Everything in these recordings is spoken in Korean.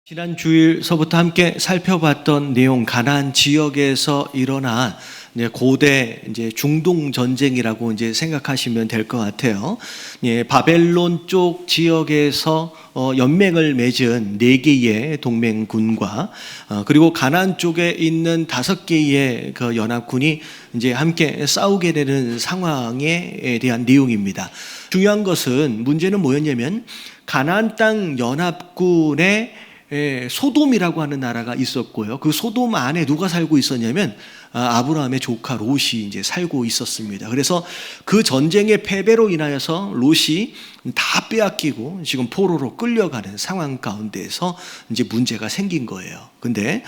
지난 주일서부터 함께 살펴봤던 내용, 가나안 지역에서 일어난 고대 중동 전쟁이라고 생각하시면 될 것 같아요. 바벨론 쪽 지역에서 연맹을 맺은 4개의 동맹군과 그리고 가나안 쪽에 있는 5개의 그 연합군이 함께 싸우게 되는 상황에 대한 내용입니다. 중요한 것은, 문제는 뭐였냐면 가나안 땅 연합군의 소돔이라고 하는 나라가 있었고요. 그 소돔 안에 누가 살고 있었냐면 아브라함의 조카 롯이 살고 있었습니다. 그래서 그 전쟁의 패배로 인하여서 롯이 다 빼앗기고 지금 포로로 끌려가는 상황 가운데에서 문제가 생긴 거예요. 근데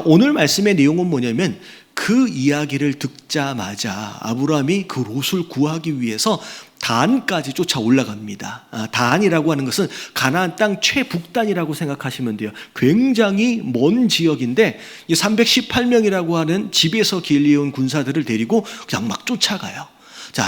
오늘 말씀의 내용은 뭐냐면, 그 이야기를 듣자마자 아브라함이 그 롯을 구하기 위해서 단까지 쫓아 올라갑니다. 단이라고 하는 것은 가나안 땅 최북단이라고 생각하시면 돼요. 굉장히 먼 지역인데 318명이라고 하는 집에서 길리온 군사들을 데리고 그냥 막 쫓아가요.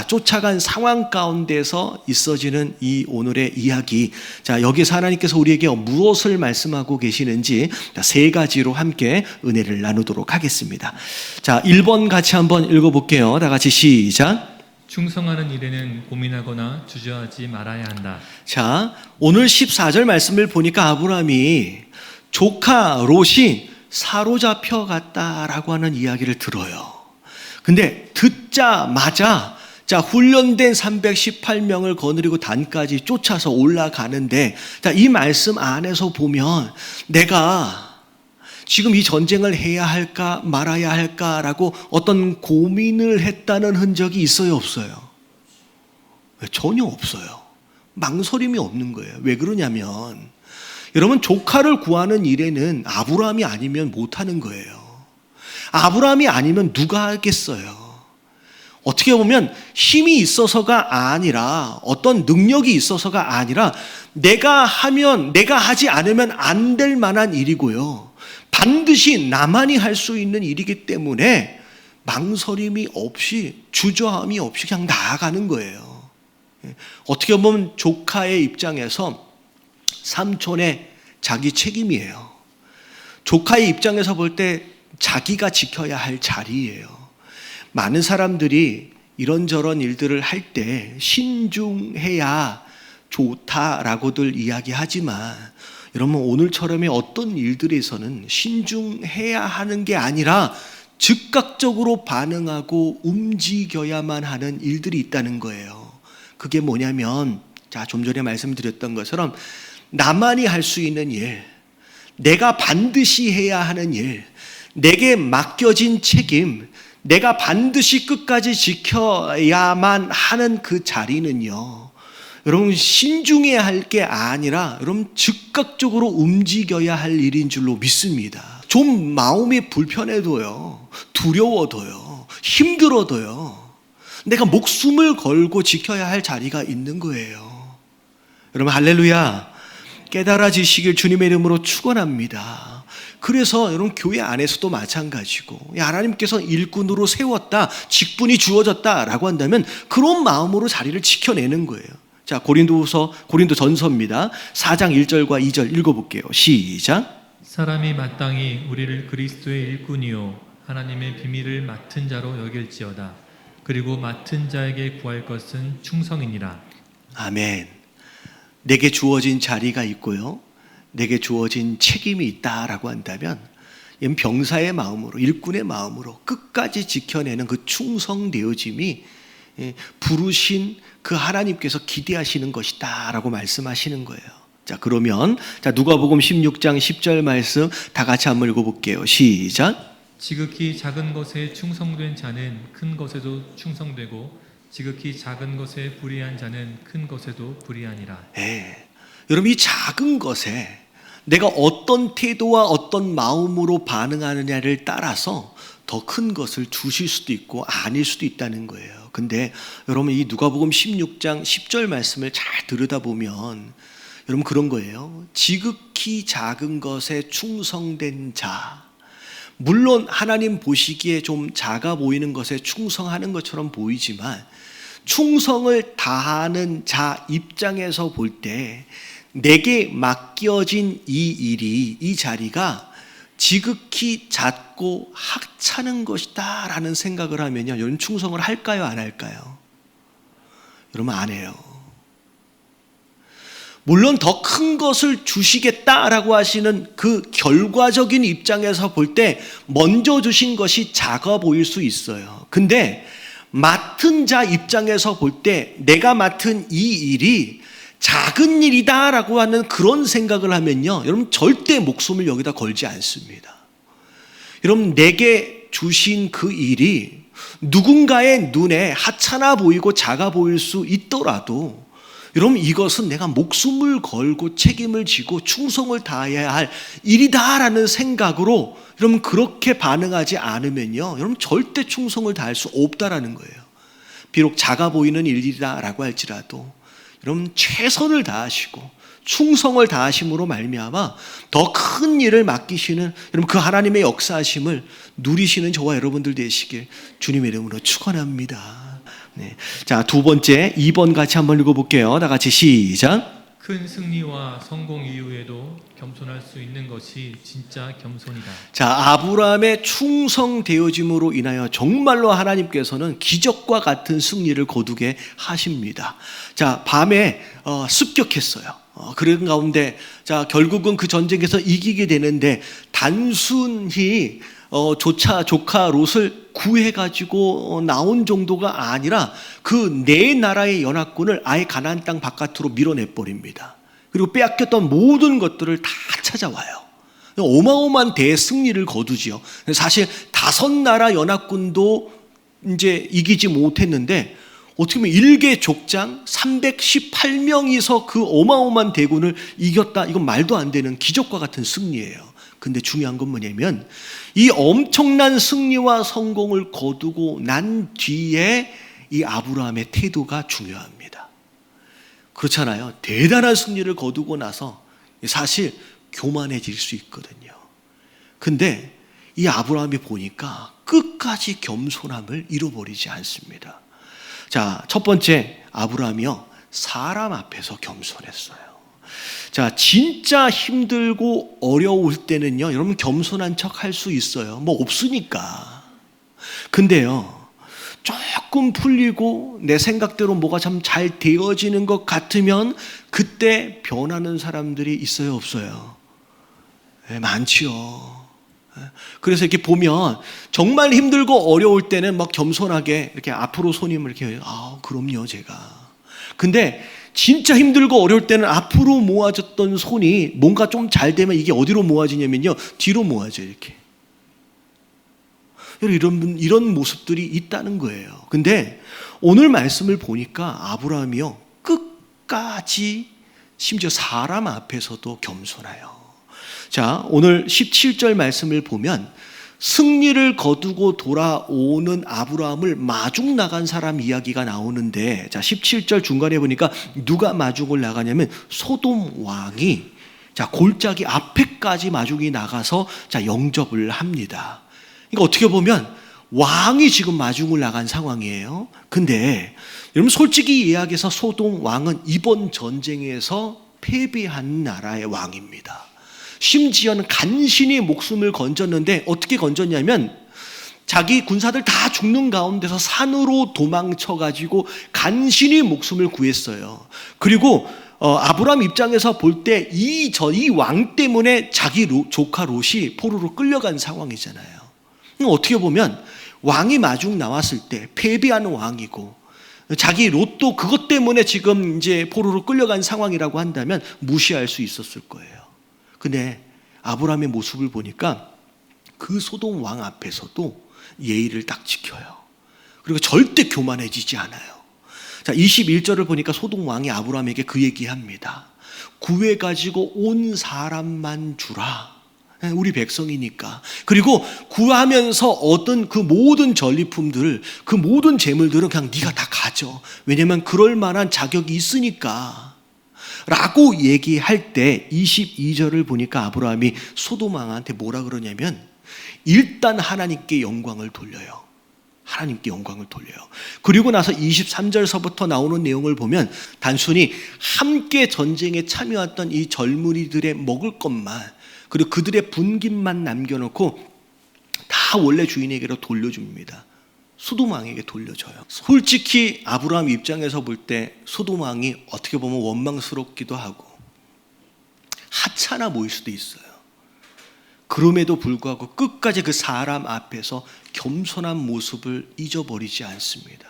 쫓아간 상황 가운데서 있어지는 이 오늘의 이야기. 여기서 하나님께서 우리에게 무엇을 말씀하고 계시는지 3가지로 함께 은혜를 나누도록 하겠습니다. 1번 같이 한번 읽어볼게요. 다 같이 시작. 충성하는 일에는 고민하거나 주저하지 말아야 한다. 오늘 14절 말씀을 보니까 아브라함이 조카 롯이 사로잡혀 갔다라고 하는 이야기를 들어요. 근데 듣자마자 훈련된 318명을 거느리고 단까지 쫓아서 올라가는데, 이 말씀 안에서 보면 내가 지금 이 전쟁을 해야 할까 말아야 할까라고 어떤 고민을 했다는 흔적이 있어요, 없어요? 전혀 없어요. 망설임이 없는 거예요. 왜 그러냐면, 여러분, 조카를 구하는 일에는 아브라함이 아니면 못하는 거예요. 아브라함이 아니면 누가 하겠어요? 어떻게 보면 힘이 있어서가 아니라, 어떤 능력이 있어서가 아니라, 내가 하지 않으면 안 될 만한 일이고요, 반드시 나만이 할 수 있는 일이기 때문에 망설임이 없이, 주저함이 없이 그냥 나아가는 거예요. 어떻게 보면 조카의 입장에서 삼촌의 자기 책임이에요. 조카의 입장에서 볼 때 자기가 지켜야 할 자리예요. 많은 사람들이 이런저런 일들을 할 때 신중해야 좋다라고들 이야기하지만, 여러분, 오늘처럼의 어떤 일들에서는 신중해야 하는 게 아니라 즉각적으로 반응하고 움직여야만 하는 일들이 있다는 거예요. 그게 뭐냐면, 좀 전에 말씀드렸던 것처럼 나만이 할 수 있는 일, 내가 반드시 해야 하는 일, 내게 맡겨진 책임, 내가 반드시 끝까지 지켜야만 하는 그 자리는요, 여러분, 신중해야 할 게 아니라 여러분 즉각적으로 움직여야 할 일인 줄로 믿습니다. 좀 마음이 불편해도요, 두려워도요, 힘들어도요, 내가 목숨을 걸고 지켜야 할 자리가 있는 거예요. 여러분, 할렐루야. 깨달아지시길 주님의 이름으로 축원합니다. 그래서 여러분, 교회 안에서도 마찬가지고, 하나님께서 일꾼으로 세웠다, 직분이 주어졌다라고 한다면 그런 마음으로 자리를 지켜내는 거예요. 고린도전서입니다. 4장 1절과 2절 읽어볼게요. 시작. 사람이 마땅히 우리를 그리스도의 일꾼이요 하나님의 비밀을 맡은 자로 여길지어다. 그리고 맡은 자에게 구할 것은 충성이니라. 아멘. 내게 주어진 자리가 있고요, 내게 주어진 책임이 있다라고 한다면 병사의 마음으로, 일꾼의 마음으로 끝까지 지켜내는 그 충성되어짐이 부르신 그 하나님께서 기대하시는 것이다 라고 말씀하시는 거예요. 그러면 누가복음 16장 10절 말씀 다 같이 한번 읽어볼게요. 시작. 지극히 작은 것에 충성된 자는 큰 것에도 충성되고 지극히 작은 것에 불의한 자는 큰 것에도 불의하니라. 여러분, 이 작은 것에 내가 어떤 태도와 어떤 마음으로 반응하느냐를 따라서 더 큰 것을 주실 수도 있고 아닐 수도 있다는 거예요. 근데 여러분, 이 누가복음 16장 10절 말씀을 잘 들여다보면 여러분, 그런 거예요. 지극히 작은 것에 충성된 자, 물론 하나님 보시기에 좀 작아 보이는 것에 충성하는 것처럼 보이지만 충성을 다하는 자 입장에서 볼 때 내게 맡겨진 이 일이, 이 자리가 지극히 잦고 하찮은 것이다 라는 생각을 하면요, 여러분 충성을 할까요, 안 할까요? 여러분 안 해요. 물론 더 큰 것을 주시겠다라고 하시는 그 결과적인 입장에서 볼 때 먼저 주신 것이 작아 보일 수 있어요. 근데 맡은 자 입장에서 볼 때 내가 맡은 이 일이 작은 일이다라고 하는 그런 생각을 하면요, 여러분 절대 목숨을 여기다 걸지 않습니다. 여러분 내게 주신 그 일이 누군가의 눈에 하찮아 보이고 작아 보일 수 있더라도 여러분 이것은 내가 목숨을 걸고 책임을 지고 충성을 다해야 할 일이다라는 생각으로 여러분 그렇게 반응하지 않으면요, 여러분 절대 충성을 다할 수 없다라는 거예요. 비록 작아 보이는 일이다라고 할지라도 여러분 최선을 다하시고 충성을 다하심으로 말미암아 더 큰 일을 맡기시는 여러분 그 하나님의 역사하심을 누리시는 저와 여러분들 되시길 주님의 이름으로 축원합니다. 네. 자, 두 번째 2번 같이 한번 읽어볼게요. 다 같이 시작. 큰 승리와 성공 이후에도 겸손할 수 있는 것이 진짜 겸손이다. 자, 아브라함의 충성되어짐으로 인하여 정말로 하나님께서는 기적과 같은 승리를 거두게 하십니다. 자, 밤에 습격했어요. 그런 가운데 자 결국은 그 전쟁에서 이기게 되는데 단순히 조카 롯을 구해가지고 나온 정도가 아니라 그 네 나라의 연합군을 아예 가나안 땅 바깥으로 밀어내버립니다. 그리고 빼앗겼던 모든 것들을 다 찾아와요. 어마어마한 대승리를 거두지요. 사실 5나라 연합군도 이제 이기지 못했는데 어떻게 보면 일개 족장 318명이서 그 어마어마한 대군을 이겼다. 이건 말도 안 되는 기적과 같은 승리예요. 근데 중요한 건 뭐냐면 이 엄청난 승리와 성공을 거두고 난 뒤에 이 아브라함의 태도가 중요합니다. 그렇잖아요. 대단한 승리를 거두고 나서 사실 교만해질 수 있거든요. 근데 이 아브라함이 보니까 끝까지 겸손함을 잃어버리지 않습니다. 자, 첫 번째 아브라함이요, 사람 앞에서 겸손했어요. 자, 진짜 힘들고 어려울 때는요, 여러분 겸손한 척 할 수 있어요. 뭐 없으니까. 근데요, 조금 풀리고 내 생각대로 뭐가 참 잘 되어지는 것 같으면 그때 변하는 사람들이 있어요, 없어요? 네, 많지요. 그래서 이렇게 보면 정말 힘들고 어려울 때는 막 겸손하게 이렇게 앞으로 손님을 이렇게 그럼요 제가. 근데 진짜 힘들고 어려울 때는 앞으로 모아졌던 손이 뭔가 좀 잘 되면 이게 어디로 모아지냐면요, 뒤로 모아져요. 이렇게. 이런 모습들이 있다는 거예요. 근데 오늘 말씀을 보니까 아브라함이요 끝까지 심지어 사람 앞에서도 겸손해요. 자, 오늘 17절 말씀을 보면 승리를 거두고 돌아오는 아브라함을 마중 나간 사람 이야기가 나오는데, 자 17절 중간에 보니까 누가 마중을 나가냐면 소돔 왕이 자 골짜기 앞에까지 마중이 나가서 자 영접을 합니다. 그러니까 어떻게 보면 왕이 지금 마중을 나간 상황이에요. 근데 여러분 솔직히 이야기해서 소돔 왕은 이번 전쟁에서 패배한 나라의 왕입니다. 심지어는 간신히 목숨을 건졌는데 어떻게 건졌냐면 자기 군사들 다 죽는 가운데서 산으로 도망쳐가지고 간신히 목숨을 구했어요. 그리고 아브라함 입장에서 볼 때 이 왕 때문에 자기 조카 롯이 포로로 끌려간 상황이잖아요. 어떻게 보면 왕이 마중 나왔을 때 패배하는 왕이고 자기 롯도 그것 때문에 지금 이제 포로로 끌려간 상황이라고 한다면 무시할 수 있었을 거예요. 근데 아브라함의 모습을 보니까 그 소돔 왕 앞에서도 예의를 딱 지켜요. 그리고 절대 교만해지지 않아요. 자, 21절을 보니까 소돔 왕이 아브라함에게 그 얘기합니다. 구해가지고 온 사람만 주라. 우리 백성이니까. 그리고 구하면서 얻은 그 모든 전리품들, 그 모든 재물들은 그냥 네가 다 가져. 왜냐면 그럴 만한 자격이 있으니까. 라고 얘기할 때 22절을 보니까 아브라함이 소돔 왕한테 뭐라 그러냐면 일단 하나님께 영광을 돌려요. 하나님께 영광을 돌려요. 그리고 나서 23절서부터 나오는 내용을 보면 단순히 함께 전쟁에 참여했던 이 젊은이들의 먹을 것만, 그리고 그들의 분깃만 남겨놓고 다 원래 주인에게로 돌려줍니다. 소돔왕에게 돌려줘요. 솔직히 아브라함 입장에서 볼 때 소돔왕이 어떻게 보면 원망스럽기도 하고 하찮아 보일 수도 있어요. 그럼에도 불구하고 끝까지 그 사람 앞에서 겸손한 모습을 잊어버리지 않습니다.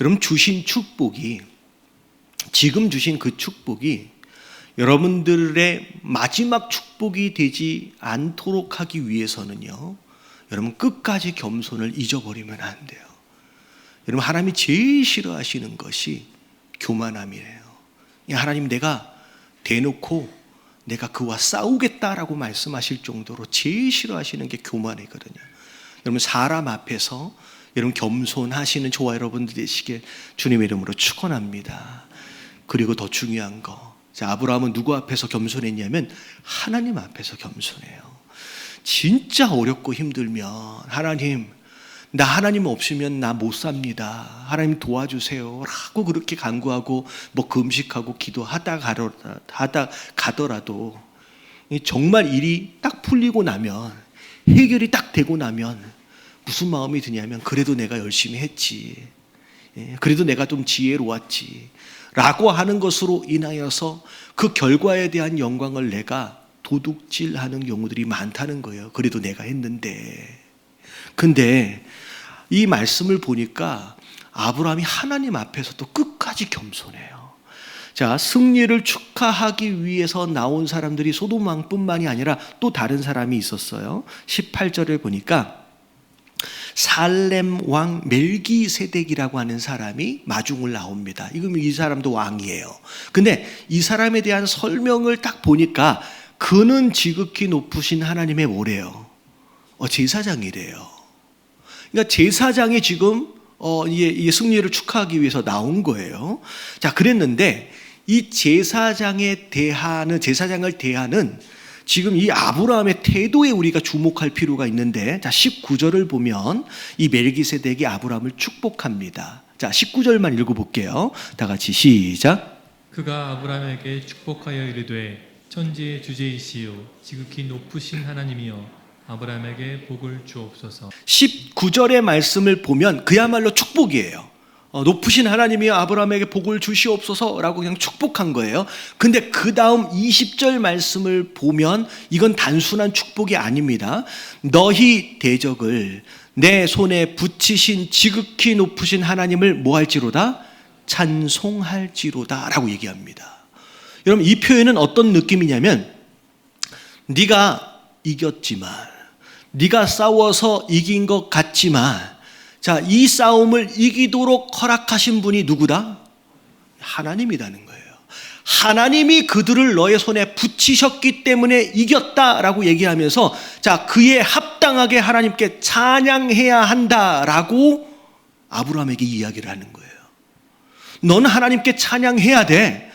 여러분, 주신 축복이, 지금 주신 그 축복이 여러분들의 마지막 축복이 되지 않도록 하기 위해서는요, 여러분 끝까지 겸손을 잊어버리면 안 돼요. 여러분, 하나님이 제일 싫어하시는 것이 교만함이에요. 하나님, 내가 대놓고 내가 그와 싸우겠다라고 말씀하실 정도로 제일 싫어하시는 게 교만이거든요. 여러분, 사람 앞에서 여러분 겸손하시는 저와 여러분들 되시길 주님의 이름으로 축원합니다. 그리고 더 중요한 거, 자, 아브라함은 누구 앞에서 겸손했냐면 하나님 앞에서 겸손해요. 진짜 어렵고 힘들면 하나님, 나 하나님 없으면 나 못 삽니다. 하나님 도와주세요 라고 그렇게 간구하고 뭐 금식하고 기도하다 가더라도 정말 일이 딱 풀리고 나면, 해결이 딱 되고 나면 무슨 마음이 드냐면 그래도 내가 열심히 했지, 그래도 내가 좀 지혜로웠지 라고 하는 것으로 인하여서 그 결과에 대한 영광을 내가 도둑질하는 경우들이 많다는 거예요. 그래도 내가 했는데. 근데 이 말씀을 보니까 아브라함이 하나님 앞에서도 끝까지 겸손해요. 자, 승리를 축하하기 위해서 나온 사람들이 소돔 왕뿐만이 아니라 또 다른 사람이 있었어요. 18절을 보니까 살렘 왕 멜기세덱이라고 하는 사람이 마중을 나옵니다. 이 사람도 왕이에요. 근데 이 사람에 대한 설명을 딱 보니까 그는 지극히 높으신 하나님의 뭐래요? 제사장이래요. 그러니까 제사장이 지금 이 승리를 축하하기 위해서 나온 거예요. 자, 그랬는데 이 제사장을 대하는 지금 이 아브라함의 태도에 우리가 주목할 필요가 있는데, 자, 19절을 보면 이 멜기세덱이 아브라함을 축복합니다. 자, 19절만 읽어볼게요. 다 같이 시작. 그가 아브라함에게 축복하여 이르되 천지의 주제이시요 지극히 높으신 하나님이여 아브라함에게 복을 주옵소서. 19절의 말씀을 보면 그야말로 축복이에요. 높으신 하나님이 아브라함에게 복을 주시옵소서라고 그냥 축복한 거예요. 근데 그 다음 20절 말씀을 보면 이건 단순한 축복이 아닙니다. 너희 대적을 내 손에 붙이신 지극히 높으신 하나님을 뭐 할지로다? 찬송할지로다 라고 얘기합니다. 여러분, 이 표현은 어떤 느낌이냐면 네가 이겼지만, 네가 싸워서 이긴 것 같지만, 자, 이 싸움을 이기도록 허락하신 분이 누구다? 하나님이라는 거예요. 하나님이 그들을 너의 손에 붙이셨기 때문에 이겼다라고 얘기하면서, 자, 그에 합당하게 하나님께 찬양해야 한다라고 아브라함에게 이야기를 하는 거예요. 너는 하나님께 찬양해야 돼.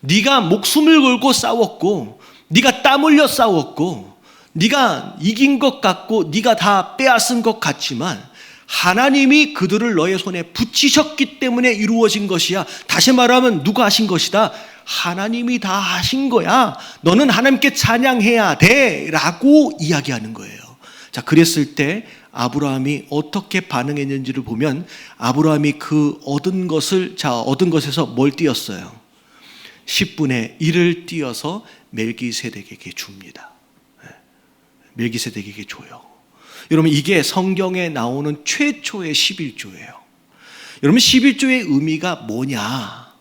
네가 목숨을 걸고 싸웠고, 네가 땀 흘려 싸웠고, 네가 이긴 것 같고, 네가 다 빼앗은 것 같지만 하나님이 그들을 너의 손에 붙이셨기 때문에 이루어진 것이야. 다시 말하면 누가 하신 것이다? 하나님이 다 하신 거야. 너는 하나님께 찬양해야 돼 라고 이야기하는 거예요. 자, 그랬을 때 아브라함이 어떻게 반응했는지를 보면 아브라함이 그 얻은 것에서 뭘 띄었어요? 10분의 1을 띄어서 멜기세덱에게 줍니다. 멜기세덱에게 줘요. 여러분, 이게 성경에 나오는 최초의 11조예요. 여러분, 11조의 의미가 뭐냐?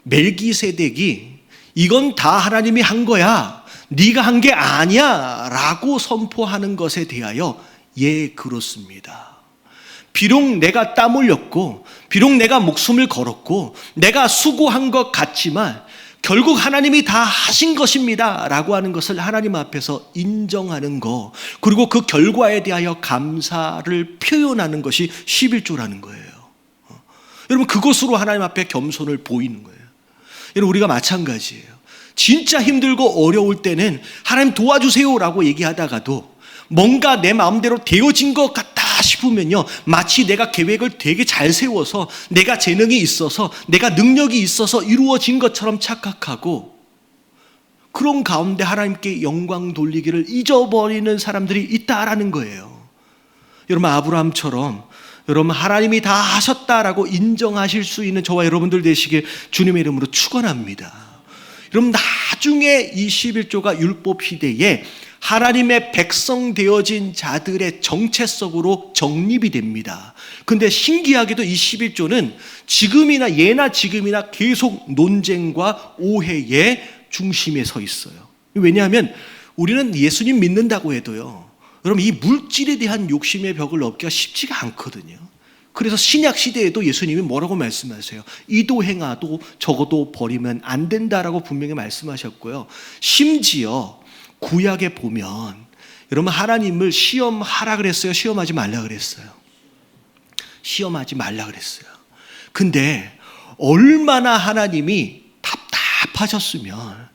멜기세덱이 이건 다 하나님이 한 거야, 네가 한 게 아니야 라고 선포하는 것에 대하여 그렇습니다. 비록 내가 땀 흘렸고, 비록 내가 목숨을 걸었고, 내가 수고한 것 같지만 결국 하나님이 다 하신 것입니다 라고 하는 것을 하나님 앞에서 인정하는 거, 그리고 그 결과에 대하여 감사를 표현하는 것이 11조라는 거예요. 여러분, 그것으로 하나님 앞에 겸손을 보이는 거예요. 여러분, 우리가 마찬가지예요. 진짜 힘들고 어려울 때는 하나님 도와주세요 라고 얘기하다가도 뭔가 내 마음대로 되어진 것 같다 싶으면요, 마치 내가 계획을 되게 잘 세워서 내가 재능이 있어서 내가 능력이 있어서 이루어진 것처럼 착각하고 그런 가운데 하나님께 영광 돌리기를 잊어버리는 사람들이 있다라는 거예요. 여러분, 아브라함처럼 여러분 하나님이 다 하셨다라고 인정하실 수 있는 저와 여러분들 되시길 주님의 이름으로 축원합니다. 여러분, 나중에 이 11조가 율법 시대에 하나님의 백성 되어진 자들의 정체 속으로 정립이 됩니다. 근데 신기하게도 이 11조는 지금이나 예나 지금이나 계속 논쟁과 오해의 중심에 서 있어요. 왜냐하면 우리는 예수님 믿는다고 해도요, 여러분, 이 물질에 대한 욕심의 벽을 넘기가 쉽지가 않거든요. 그래서 신약 시대에도 예수님이 뭐라고 말씀하세요? 이도 행하도 적어도 버리면 안 된다라고 분명히 말씀하셨고요. 심지어 구약에 보면 여러분, 하나님을 시험하라 그랬어요? 시험하지 말라 그랬어요? 시험하지 말라 그랬어요. 근데 얼마나 하나님이 답답하셨으면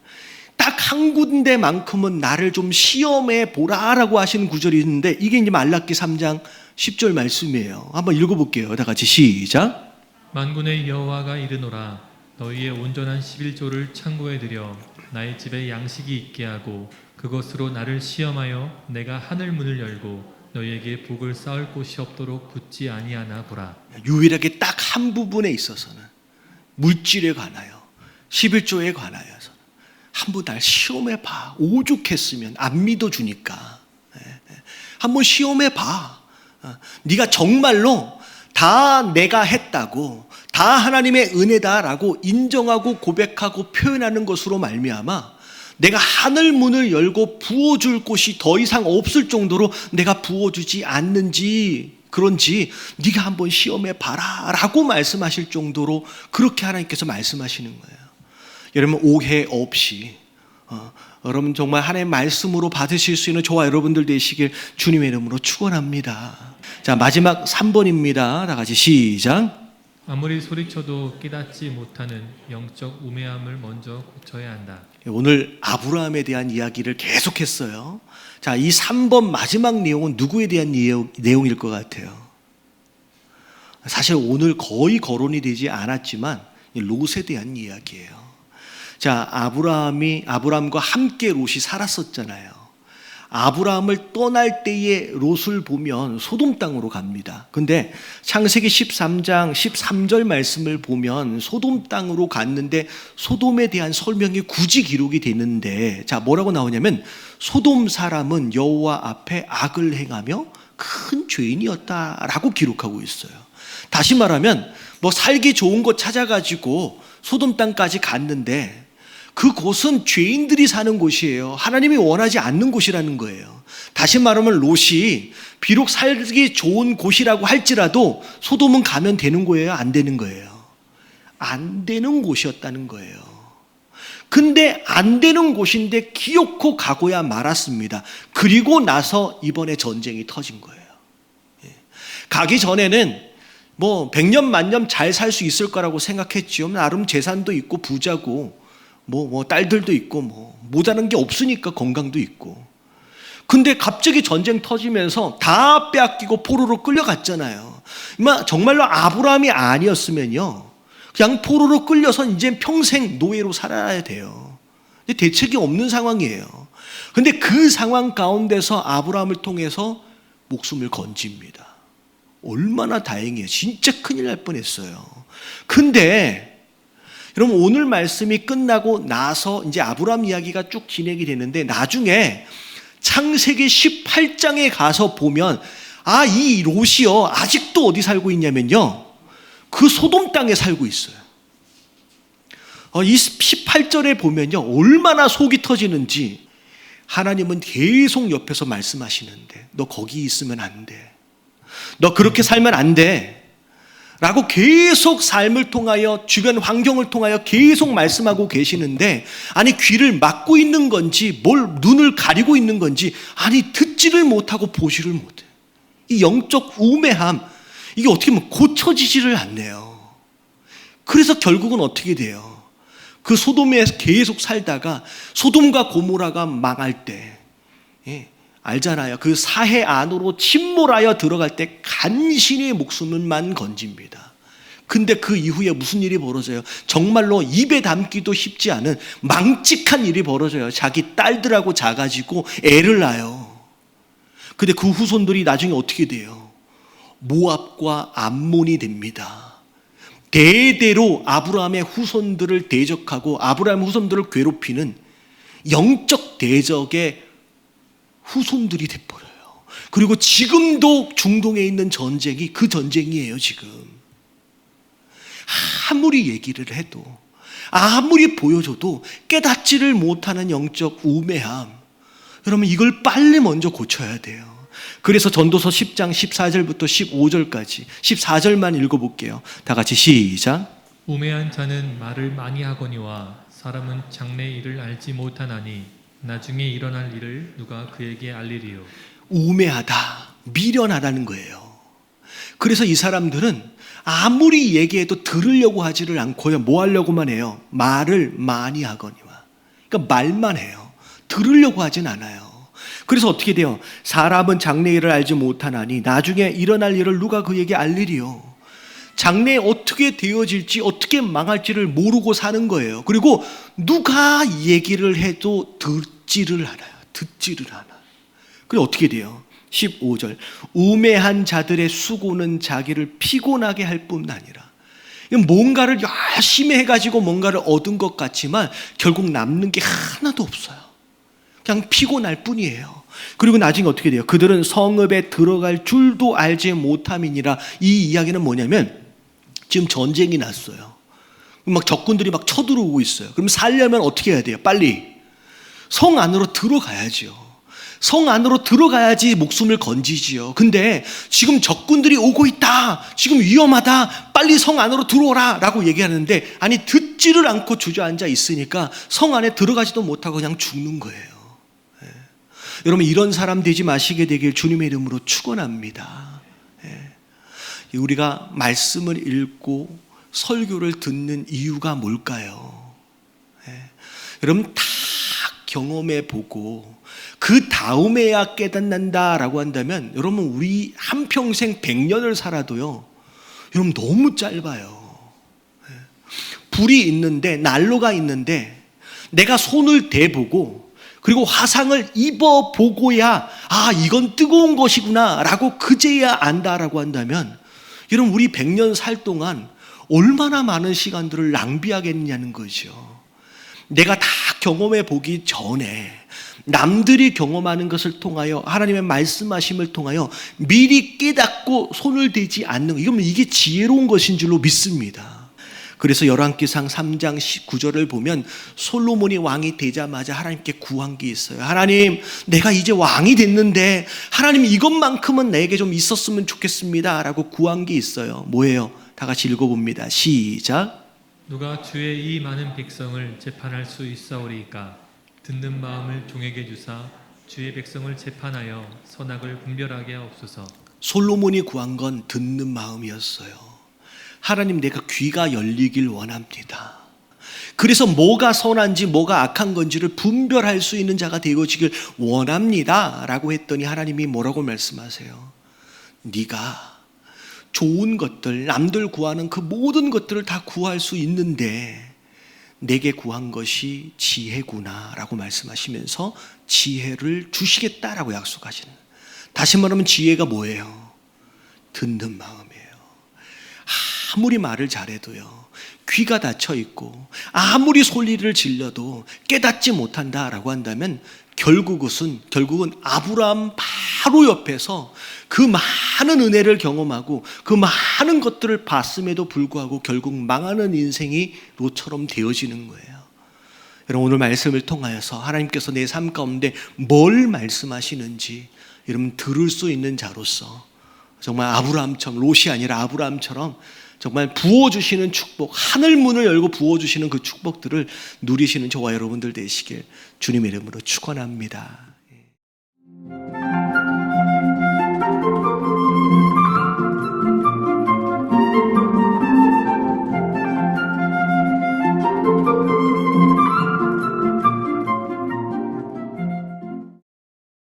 딱 한 군데만큼은 나를 좀 시험해 보라라고 하시는 구절이 있는데, 이게 이제 말라기 3장 10절 말씀이에요. 한번 읽어볼게요. 다 같이 시작. 만군의 여호와가 이르노라 너희의 온전한 11조를 창고에 들여 나의 집에 양식이 있게 하고 그것으로 나를 시험하여 내가 하늘 문을 열고 너희에게 복을 쌓을 곳이 없도록 굳지 아니하나 보라. 유일하게 딱 한 부분에 있어서는, 물질에 관하여 11조에 관하여서 한번 날 시험해봐. 오죽했으면 안 믿어주니까 한번 시험해봐. 네가 정말로 다 내가 했다고, 다 하나님의 은혜다라고 인정하고 고백하고 표현하는 것으로 말미암아 내가 하늘 문을 열고 부어줄 곳이 더 이상 없을 정도로 내가 부어주지 않는지, 그런지 네가 한번 시험해봐라 라고 말씀하실 정도로 그렇게 하나님께서 말씀하시는 거예요. 여러분, 오해 없이 여러분 정말 하나님의 말씀으로 받으실 수 있는 저와 여러분들 되시길 주님의 이름으로 축원합니다. 자, 마지막 3번입니다. 다 같이 시작. 아무리 소리쳐도 깨닫지 못하는 영적 우매함을 먼저 고쳐야 한다. 오늘 아브라함에 대한 이야기를 계속했어요. 자, 이 3번 마지막 내용은 누구에 대한 내용일 것 같아요? 사실 오늘 거의 거론이 되지 않았지만 롯에 대한 이야기예요. 자, 아브라함과 함께 롯이 살았었잖아요. 아브라함을 떠날 때의 롯을 보면 소돔 땅으로 갑니다. 근데 창세기 13장 13절 말씀을 보면 소돔 땅으로 갔는데 소돔에 대한 설명이 굳이 기록이 되는데, 자, 뭐라고 나오냐면 소돔 사람은 여호와 앞에 악을 행하며 큰 죄인이었다라고 기록하고 있어요. 다시 말하면 뭐 살기 좋은 곳 찾아가지고 소돔 땅까지 갔는데 그곳은 죄인들이 사는 곳이에요. 하나님이 원하지 않는 곳이라는 거예요. 다시 말하면 롯이 비록 살기 좋은 곳이라고 할지라도 소돔은 가면 되는 거예요? 안 되는 거예요? 안 되는 곳이었다는 거예요. 근데 안 되는 곳인데 기어코 가고야 말았습니다. 그리고 나서 이번에 전쟁이 터진 거예요. 가기 전에는 뭐 100년 만년 잘 살 수 있을 거라고 생각했지요. 나름 재산도 있고 부자고 뭐 딸들도 있고 뭐 모자란 게 없으니까 건강도 있고. 근데 갑자기 전쟁 터지면서 다 빼앗기고 포로로 끌려갔잖아요. 정말로 아브라함이 아니었으면요, 그냥 포로로 끌려서 이제 평생 노예로 살아야 돼요. 대책이 없는 상황이에요. 근데 그 상황 가운데서 아브라함을 통해서 목숨을 건집니다. 얼마나 다행이에요. 진짜 큰일 날 뻔했어요. 근데 여러분, 오늘 말씀이 끝나고 나서 이제 아브라함 이야기가 쭉 진행이 되는데, 나중에 창세기 18장에 가서 보면 이 롯이요 아직도 어디 살고 있냐면요, 그 소돔 땅에 살고 있어요. 이 18절에 보면요 얼마나 속이 터지는지 하나님은 계속 옆에서 말씀하시는데, 너 거기 있으면 안 돼, 너 그렇게 살면 안 돼 라고 계속 삶을 통하여 주변 환경을 통하여 계속 말씀하고 계시는데, 아니 귀를 막고 있는 건지 뭘 눈을 가리고 있는 건지 아니 듣지를 못하고 보지를 못해. 이 영적 우매함, 이게 어떻게 보면 고쳐지지를 않네요. 그래서 결국은 어떻게 돼요? 그 소돔에 계속 살다가 소돔과 고모라가 망할 때 알잖아요. 그 사해 안으로 침몰하여 들어갈 때 간신히 목숨을만 건집니다. 근데 그 이후에 무슨 일이 벌어져요? 정말로 입에 담기도 쉽지 않은 망측한 일이 벌어져요. 자기 딸들하고 자가지고 애를 낳아요. 근데 그 후손들이 나중에 어떻게 돼요? 모압과 암몬이 됩니다. 대대로 아브라함의 후손들을 대적하고 아브라함 후손들을 괴롭히는 영적 대적의 후손들이 돼버려요. 그리고 지금도 중동에 있는 전쟁이 그 전쟁이에요. 지금 아무리 얘기를 해도 아무리 보여줘도 깨닫지를 못하는 영적 우매함, 여러분 이걸 빨리 먼저 고쳐야 돼요. 그래서 전도서 10장 14절부터 15절까지 14절만 읽어볼게요. 다 같이 시작. 우매한 자는 말을 많이 하거니와 사람은 장래 일을 알지 못하나니 나중에 일어날 일을 누가 그에게 알리리요. 우매하다, 미련하다는 거예요. 그래서 이 사람들은 아무리 얘기해도 들으려고 하지를 않고요. 뭐 하려고만 해요? 말을 많이 하거니와. 그러니까 말만 해요. 들으려고 하진 않아요. 그래서 어떻게 돼요? 사람은 장래 일을 알지 못하나니 나중에 일어날 일을 누가 그에게 알리리요. 장래에 어떻게 되어질지 어떻게 망할지를 모르고 사는 거예요. 그리고 누가 얘기를 해도 듣지를 않아요. 그리고 어떻게 돼요? 15절 우매한 자들의 수고는 자기를 피곤하게 할 뿐 아니라, 뭔가를 열심히 해가지고 뭔가를 얻은 것 같지만 결국 남는 게 하나도 없어요. 그냥 피곤할 뿐이에요. 그리고 나중에 어떻게 돼요? 그들은 성읍에 들어갈 줄도 알지 못함이니라. 이 이야기는 뭐냐면 지금 전쟁이 났어요. 막 적군들이 막 쳐들어오고 있어요. 그럼 살려면 어떻게 해야 돼요? 빨리 성 안으로 들어가야죠. 성 안으로 들어가야지 목숨을 건지지요. 근데 지금 적군들이 오고 있다, 지금 위험하다, 빨리 성 안으로 들어오라 라고 얘기하는데, 아니 듣지를 않고 주저앉아 있으니까 성 안에 들어가지도 못하고 그냥 죽는 거예요. 여러분 이런 사람 되지 마시게 되길 주님의 이름으로 축원합니다. 우리가 말씀을 읽고 설교를 듣는 이유가 뭘까요? 여러분 다 경험해 보고 그 다음에야 깨닫는다라고 한다면 여러분 우리 한평생 100년을 살아도요 여러분 너무 짧아요. 불이 있는데, 난로가 있는데 내가 손을 대보고 그리고 화상을 입어보고야 이건 뜨거운 것이구나 라고 그제야 안다라고 한다면 여러분 우리 100년 살 동안 얼마나 많은 시간들을 낭비하겠냐는 거죠. 내가 다 경험해 보기 전에 남들이 경험하는 것을 통하여 하나님의 말씀하심을 통하여 미리 깨닫고 손을 대지 않는, 이게 지혜로운 것인 줄로 믿습니다. 그래서 열왕기상 3장 19절을 보면 솔로몬이 왕이 되자마자 하나님께 구한 게 있어요. 하나님, 내가 이제 왕이 됐는데 하나님 이것만큼은 내게 좀 있었으면 좋겠습니다 라고 구한 게 있어요. 뭐예요? 다 같이 읽어봅니다. 시작. 누가 주의 이 많은 백성을 재판할 수 있사오리이까? 듣는 마음을 종에게 주사 주의 백성을 재판하여 선악을 분별하게 하옵소서. 솔로몬이 구한 건 듣는 마음이었어요. 하나님, 내가 귀가 열리길 원합니다. 그래서 뭐가 선한지 뭐가 악한 건지를 분별할 수 있는 자가 되어지길 원합니다 라고 했더니 하나님이 뭐라고 말씀하세요? 네가 좋은 것들, 남들 구하는 그 모든 것들을 다 구할 수 있는데 내게 구한 것이 지혜구나 라고 말씀하시면서 지혜를 주시겠다라고 약속하시는, 다시 말하면 지혜가 뭐예요? 듣는 마음이에요. 아무리 말을 잘해도요 귀가 닫혀 있고 아무리 소리를 질러도 깨닫지 못한다라고 한다면 결국은 아브라함 바로 옆에서 그 많은 은혜를 경험하고 그 많은 것들을 봤음에도 불구하고 결국 망하는 인생이 롯처럼 되어지는 거예요. 여러분 오늘 말씀을 통하여서 하나님께서 내 삶 가운데 뭘 말씀하시는지 여러분 들을 수 있는 자로서 정말 아브라함처럼, 롯이 아니라 아브라함처럼 정말 부어주시는 축복, 하늘 문을 열고 부어주시는 그 축복들을 누리시는 저와 여러분들 되시길 주님의 이름으로 축원합니다.